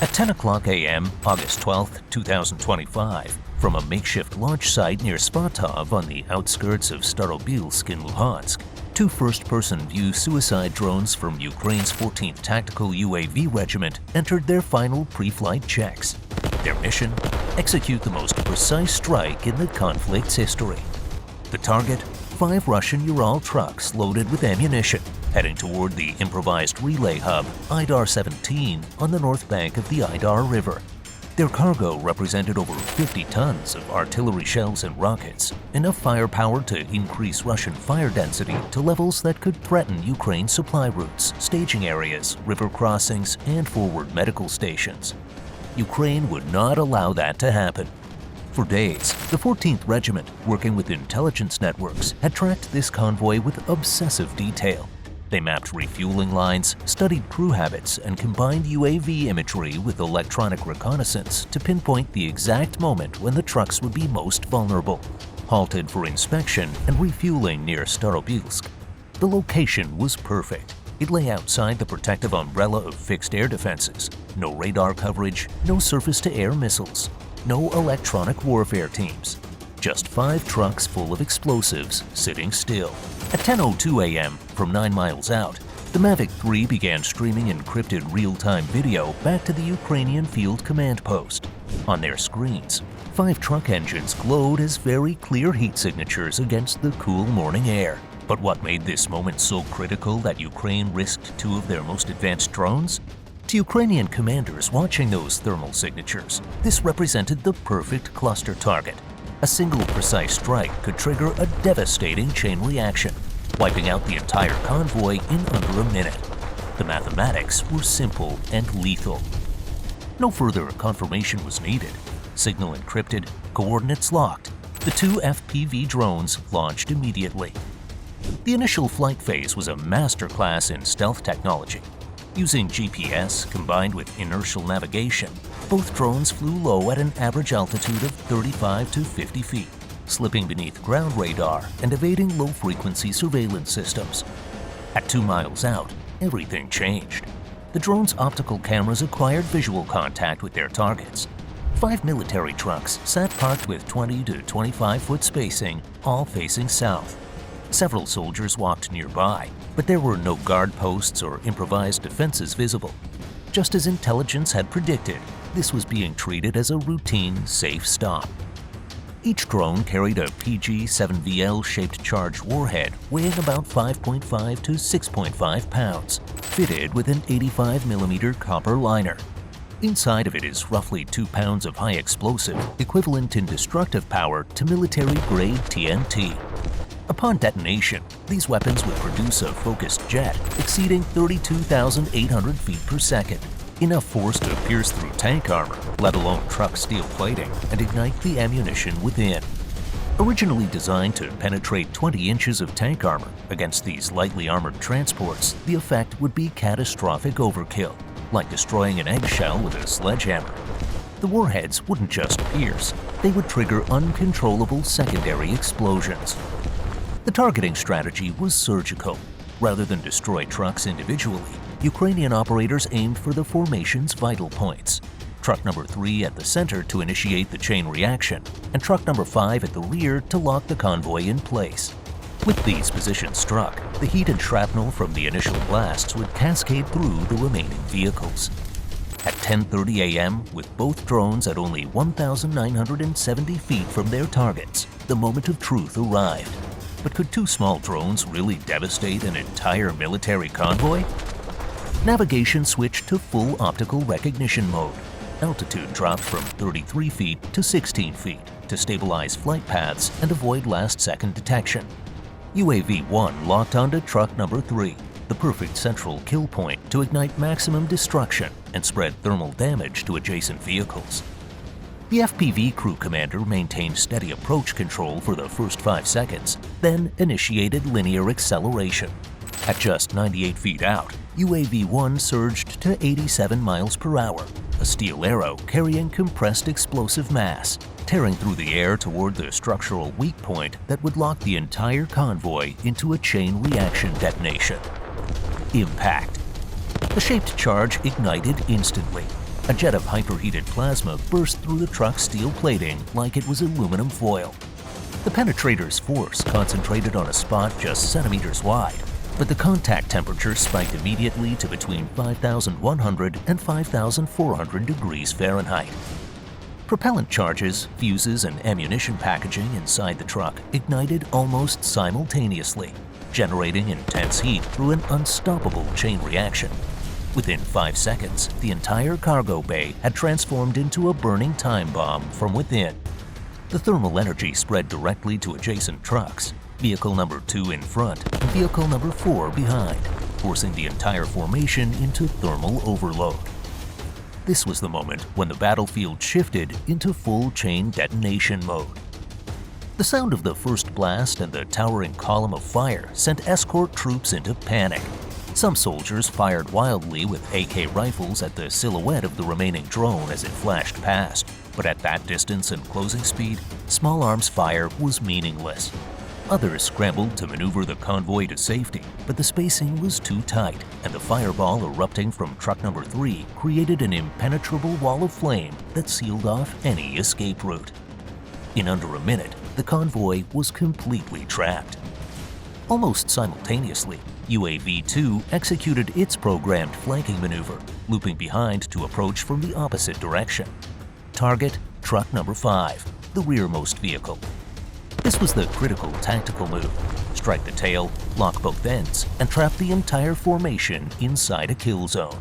At 10 o'clock a.m., August 12, 2025, from a makeshift launch site near Svatov on the outskirts of Starobilsk in Luhansk, two first-person view suicide drones from Ukraine's 14th Tactical UAV Regiment entered their final pre-flight checks. Their mission? Execute the most precise strike in the conflict's history. The target? 5 Russian Ural trucks loaded with ammunition, heading toward the improvised relay hub, Idar 17, on the north bank of the Idar River. Their cargo represented over 50 tons of artillery shells and rockets, enough firepower to increase Russian fire density to levels that could threaten Ukraine's supply routes, staging areas, river crossings, and forward medical stations. Ukraine would not allow that to happen. For days, the 14th Regiment, working with intelligence networks, had tracked this convoy with obsessive detail. They mapped refueling lines, studied crew habits, and combined UAV imagery with electronic reconnaissance to pinpoint the exact moment when the trucks would be most vulnerable. Halted for inspection and refueling near Starobilsk. The location was perfect. It lay outside the protective umbrella of fixed air defenses. No radar coverage, no surface-to-air missiles, no electronic warfare teams. Just 5 trucks full of explosives sitting still. At 10:02 a.m., from 9 miles out, the Mavic 3 began streaming encrypted real-time video back to the Ukrainian field command post. On their screens, 5 truck engines glowed as very clear heat signatures against the cool morning air. But what made this moment so critical that Ukraine risked 2 of their most advanced drones? To Ukrainian commanders watching those thermal signatures, this represented the perfect cluster target. A single precise strike could trigger a devastating chain reaction, wiping out the entire convoy in under a minute. The mathematics were simple and lethal. No further confirmation was needed. Signal encrypted, coordinates locked. The 2 FPV drones launched immediately. The initial flight phase was a masterclass in stealth technology. Using GPS combined with inertial navigation, both drones flew low at an average altitude of 35 to 50 feet, slipping beneath ground radar and evading low-frequency surveillance systems. At 2 miles out, everything changed. The drone's optical cameras acquired visual contact with their targets. 5 military trucks sat parked with 20 to 25-foot spacing, all facing south. Several soldiers walked nearby, but there were no guard posts or improvised defenses visible. Just as intelligence had predicted, this was being treated as a routine, safe stop. Each drone carried a PG-7VL-shaped charged warhead weighing about 5.5 to 6.5 pounds, fitted with an 85mm copper liner. Inside of it is roughly 2 pounds of high explosive, equivalent in destructive power to military-grade TNT. Upon detonation, these weapons would produce a focused jet exceeding 32,800 feet per second, enough force to pierce through tank armor, let alone truck steel plating, and ignite the ammunition within. Originally designed to penetrate 20 inches of tank armor against these lightly armored transports, the effect would be catastrophic overkill, like destroying an eggshell with a sledgehammer. The warheads wouldn't just pierce, they would trigger uncontrollable secondary explosions. The targeting strategy was surgical. Rather than destroy trucks individually, Ukrainian operators aimed for the formation's vital points. Truck number 3 at the center to initiate the chain reaction, and truck number 5 at the rear to lock the convoy in place. With these positions struck, the heat and shrapnel from the initial blasts would cascade through the remaining vehicles. At 10:30 a.m., with both drones at only 1,970 feet from their targets, the moment of truth arrived. But could 2 small drones really devastate an entire military convoy? Navigation switched to full optical recognition mode. Altitude dropped from 33 feet to 16 feet to stabilize flight paths and avoid last-second detection. UAV-1 locked onto truck number 3, the perfect central kill point to ignite maximum destruction and spread thermal damage to adjacent vehicles. The FPV crew commander maintained steady approach control for the first 5 seconds, then initiated linear acceleration. At just 98 feet out, UAV-1 surged to 87 miles per hour, a steel arrow carrying compressed explosive mass, tearing through the air toward the structural weak point that would lock the entire convoy into a chain reaction detonation. Impact. The shaped charge ignited instantly. A jet of hyperheated plasma burst through the truck's steel plating like it was aluminum foil. The penetrator's force concentrated on a spot just centimeters wide, but the contact temperature spiked immediately to between 5,100 and 5,400 degrees Fahrenheit. Propellant charges, fuses, and ammunition packaging inside the truck ignited almost simultaneously, generating intense heat through an unstoppable chain reaction. Within 5 seconds, the entire cargo bay had transformed into a burning time bomb from within. The thermal energy spread directly to adjacent trucks, vehicle number 2 in front and vehicle number 4 behind, forcing the entire formation into thermal overload. This was the moment when the battlefield shifted into full chain detonation mode. The sound of the first blast and the towering column of fire sent escort troops into panic. Some soldiers fired wildly with AK rifles at the silhouette of the remaining drone as it flashed past, but at that distance and closing speed, small arms fire was meaningless. Others scrambled to maneuver the convoy to safety, but the spacing was too tight, and the fireball erupting from truck number 3 created an impenetrable wall of flame that sealed off any escape route. In under a minute, the convoy was completely trapped. Almost simultaneously, UAV-2 executed its programmed flanking maneuver, looping behind to approach from the opposite direction. Target, truck number 5, the rearmost vehicle. This was the critical tactical move. Strike the tail, lock both ends, and trap the entire formation inside a kill zone.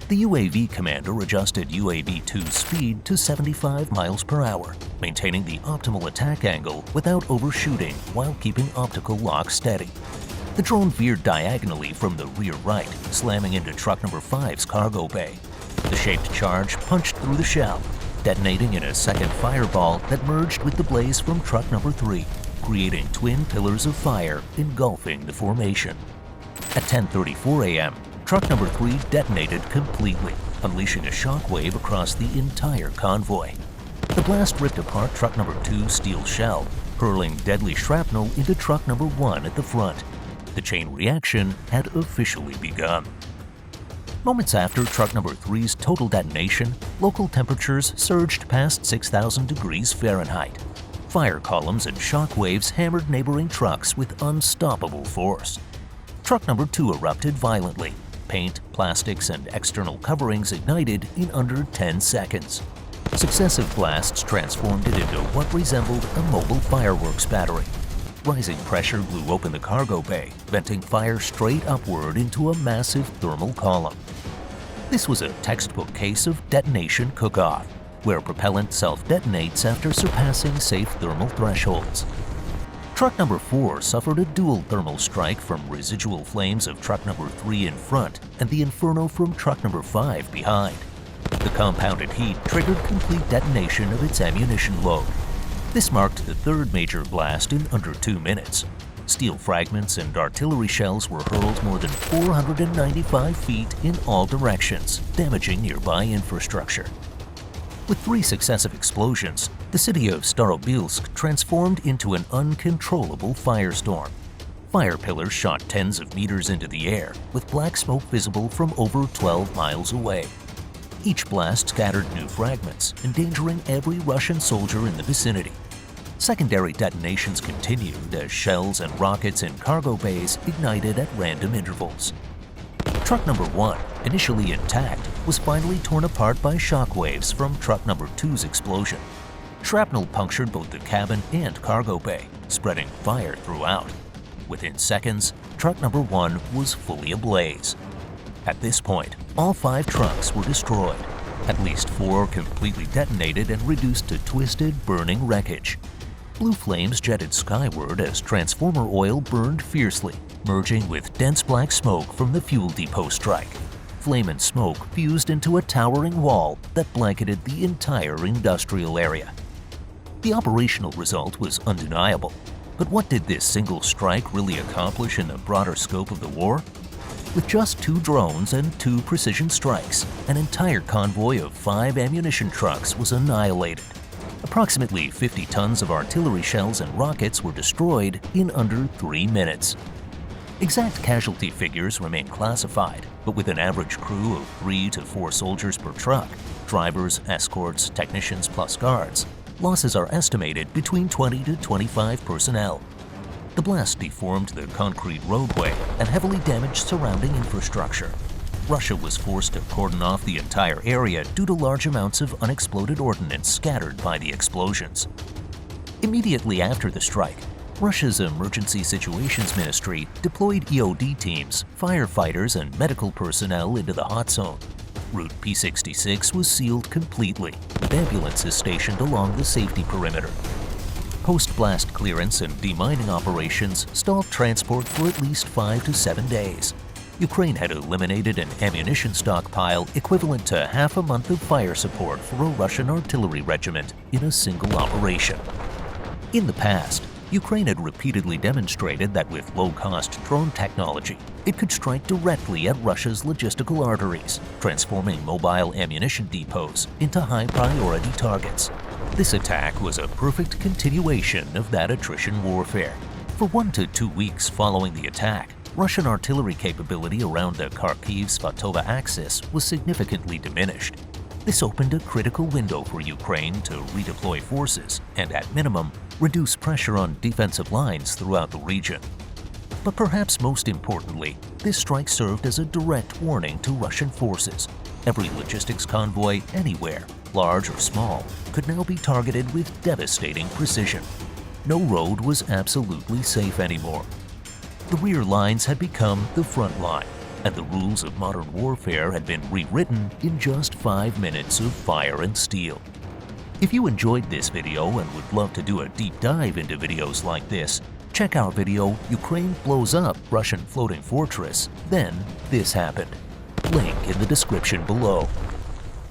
The UAV commander adjusted UAV-2's speed to 75 miles per hour, maintaining the optimal attack angle without overshooting while keeping optical lock steady. The drone veered diagonally from the rear right, slamming into truck number 5's cargo bay. The shaped charge punched through the shell, detonating in a second fireball that merged with the blaze from truck number 3, creating twin pillars of fire engulfing the formation. At 10:34 a.m., truck number 3 detonated completely, unleashing a shockwave across the entire convoy. The blast ripped apart truck number 2's steel shell, hurling deadly shrapnel into truck number 1 at the front. The chain reaction had officially begun. Moments after truck number 3's total detonation, local temperatures surged past 6,000 degrees Fahrenheit. Fire columns and shock waves hammered neighboring trucks with unstoppable force. Truck number 2 erupted violently. Paint, plastics, and external coverings ignited in under 10 seconds. Successive blasts transformed it into what resembled a mobile fireworks battery. Rising pressure blew open the cargo bay, venting fire straight upward into a massive thermal column. This was a textbook case of detonation cook-off, where propellant self-detonates after surpassing safe thermal thresholds. Truck number 4 suffered a dual thermal strike from residual flames of truck number 3 in front and the inferno from truck number 5 behind. The compounded heat triggered complete detonation of its ammunition load. This marked the third major blast in under 2 minutes. Steel fragments and artillery shells were hurled more than 495 feet in all directions, damaging nearby infrastructure. With 3 successive explosions, the city of Starobilsk transformed into an uncontrollable firestorm. Fire pillars shot tens of meters into the air, with black smoke visible from over 12 miles away. Each blast scattered new fragments, endangering every Russian soldier in the vicinity. Secondary detonations continued as shells and rockets in cargo bays ignited at random intervals. Truck number 1, initially intact, was finally torn apart by shockwaves from truck number 2's explosion. Shrapnel punctured both the cabin and cargo bay, spreading fire throughout. Within seconds, truck number 1 was fully ablaze. At this point, all 5 trucks were destroyed. At least 4 completely detonated and reduced to twisted, burning wreckage. Blue flames jetted skyward as transformer oil burned fiercely, merging with dense black smoke from the fuel depot strike. Flame and smoke fused into a towering wall that blanketed the entire industrial area. The operational result was undeniable, but what did this single strike really accomplish in the broader scope of the war? With just 2 drones and 2 precision strikes, an entire convoy of 5 ammunition trucks was annihilated. Approximately 50 tons of artillery shells and rockets were destroyed in under 3 minutes. Exact casualty figures remain classified, but with an average crew of 3 to 4 soldiers per truck, drivers, escorts, technicians plus guards, losses are estimated between 20 to 25 personnel. The blast deformed the concrete roadway and heavily damaged surrounding infrastructure. Russia was forced to cordon off the entire area due to large amounts of unexploded ordnance scattered by the explosions. Immediately after the strike, Russia's Emergency Situations Ministry deployed EOD teams, firefighters, and medical personnel into the hot zone. Route P66 was sealed completely, with ambulances stationed along the safety perimeter. Post-blast clearance and demining operations stalled transport for at least 5 to 7 days. Ukraine had eliminated an ammunition stockpile equivalent to half a month of fire support for a Russian artillery regiment in a single operation. In the past, Ukraine had repeatedly demonstrated that with low-cost drone technology, it could strike directly at Russia's logistical arteries, transforming mobile ammunition depots into high-priority targets. This attack was a perfect continuation of that attrition warfare. For 1 to 2 weeks following the attack, Russian artillery capability around the Kharkiv-Svatov axis was significantly diminished. This opened a critical window for Ukraine to redeploy forces and, at minimum, reduce pressure on defensive lines throughout the region. But perhaps most importantly, this strike served as a direct warning to Russian forces. Every logistics convoy anywhere, large or small, could now be targeted with devastating precision. No road was absolutely safe anymore. The rear lines had become the front line, and the rules of modern warfare had been rewritten in just 5 minutes of fire and steel. If you enjoyed this video and would love to do a deep dive into videos like this, check our video Ukraine blows up Russian floating fortress, then this happened. Link in the description below.